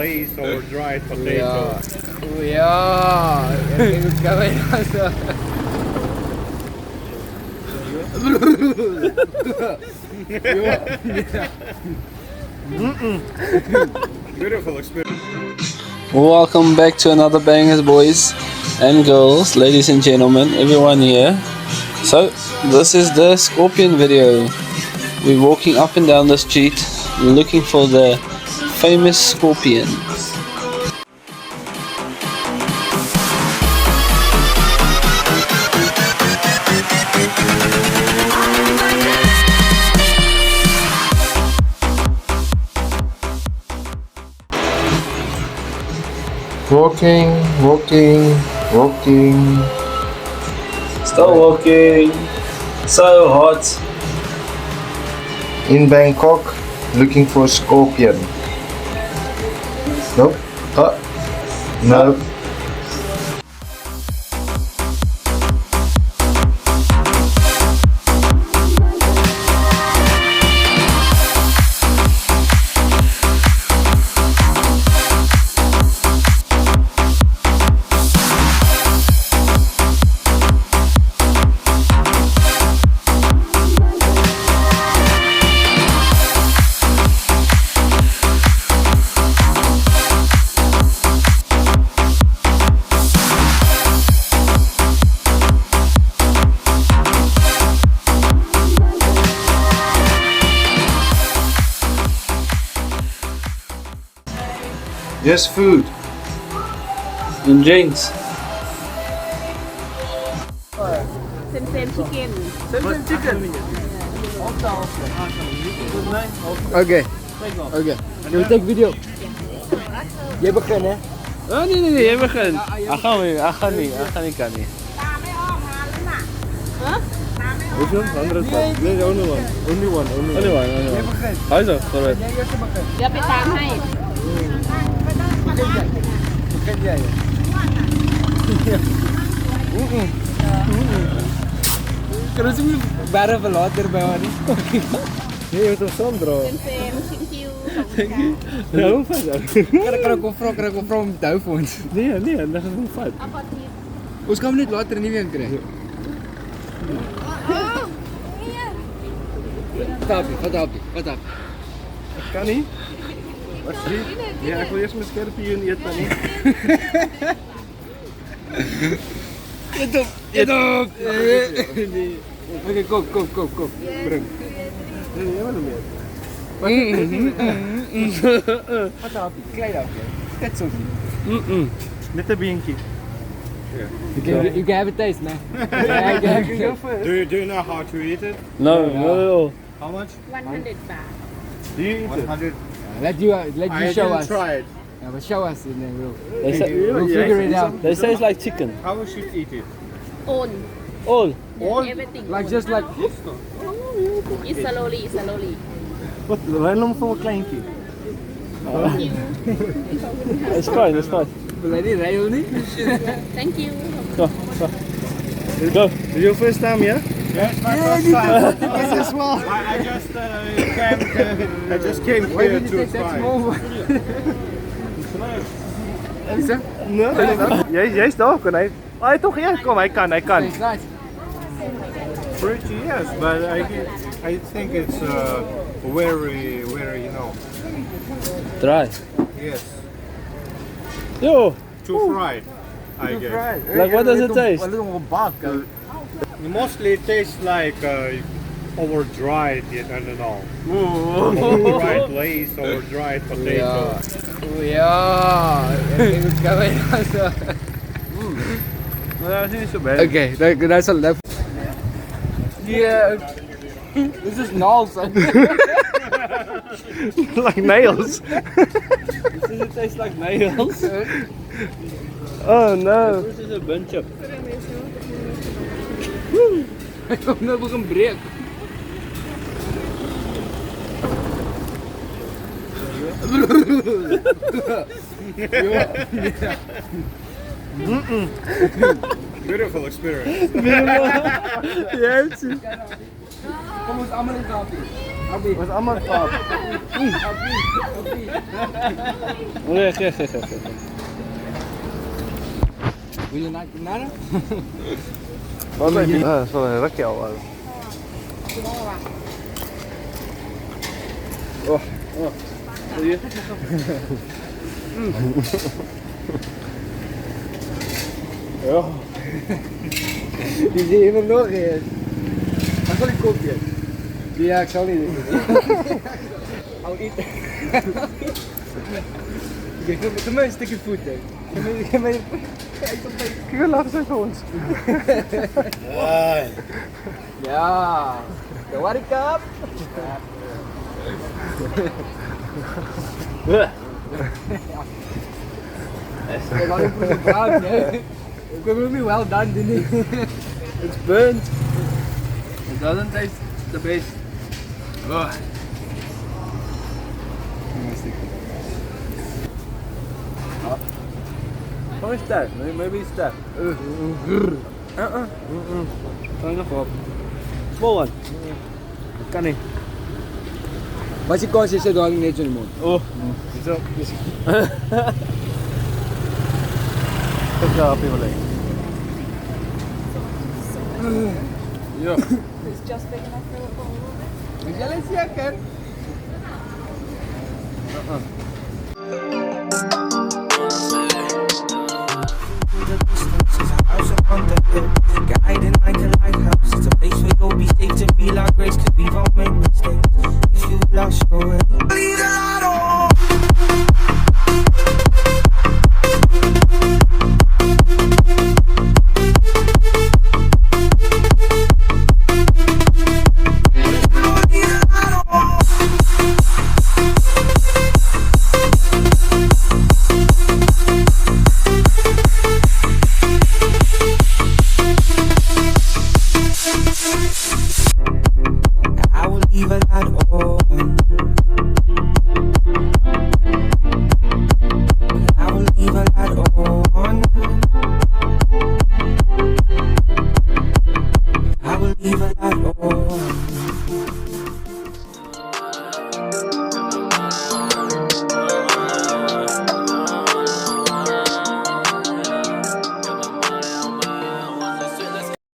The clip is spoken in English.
glazed or dried potato. Yeah. Everything's going on. Beautiful experience. Welcome back to another Bangers, boys and girls, ladies and gentlemen, everyone here. So, this is the scorpion video. We're walking up and down the street, we're looking for the famous scorpion. Walking. Still walking. So hot. In Bangkok, looking for scorpion. Nope. No. Just food. And drinks. Same chicken. Okay. You take video. Jij begint hè? Oh nee, jij begint. Ik kan niet. Which one? 100 baht. No, only one. Only one. Only one. How is that? Alright. เดี๋ยวไปตามให้ Begin jij. Kunnen ze me barren verlaten bij mij? Nee, je moet hem zo draaien. เซมชิว Ja, hoe vet dat? Kan ik vrouw om touw voor ons? Nee, dat is hoe vet. ๆเอาพอที Ons kan niet later niet meer krijgen. Wat op? Kan niet. Wat is dit? Ja, ik wil eerst mijn scherpje in eten. Eet op! Oké, kom. Breng. Nee, helemaal niet meer. Wat op? Klein op. Net zo. Net een beentje. You can have a taste, man. Do you know how to eat it? No. How much? 100 บาท Do you eat it? 100. Let you show didn't us. try it. Yeah, but show us and then They say, we'll figure it out. they say it's like chicken. How we should eat it? โอน All. everything Like just like it's slowly Wat? Waarom voor een kleintje? It's fine. Lady rail niet. thank you Go. Is your first time, yeah? Yes, my first time. This is small. I just came Why here did to you take that try. small one? Is that? No. Jij is toch? Kan hij? Oh, toch? Ja, kom, hij kan. It's nice. Pretty, yes, but I think it's very, you know, Dry. yes, Yo. too fried, I guess. Like, what does it taste? A little bug. Mostly it tastes like over dried, I don't know. Over dried glazed or dried potato. Yeah. Everything's going on. No, dat is niet zo bad. Okay, that's a left. Yeah. This is nails. Like nails. Does it taste like nails? Oh no. This is a bunch of. Ik heb net begin breek. Beautiful experience. Yes. Kom ons allemaal in koffie. Was allemaal fout. Yes. Wil je naar? Wat ben je? Dat is wel een rakje al. Oh. Zie je? Ja. Die zie je hem nog eens. Dat zal ik kopen. Ja, ik zal niet. I'll eat. Geef mij een stukje voet. Geef mij ik wil laten zijn voor ons. Ja. De warikap. Ik had een goede vraag, hè. Ik heb me well done, didn't it? It's burnt. It doesn't taste the best. How is that? Maybe it's that. Kan nog op. Small one. Dat kan niet. Mas se consiste do alguém nesse mundo. Oh. Zo. Good job, people. Ja. It's just big enough for a bowl. Já lhe siakan. Guiding like a lighthouse. It's a place where you'll be safe to feel our grace, cause we don't make mistakes. If you lost your way.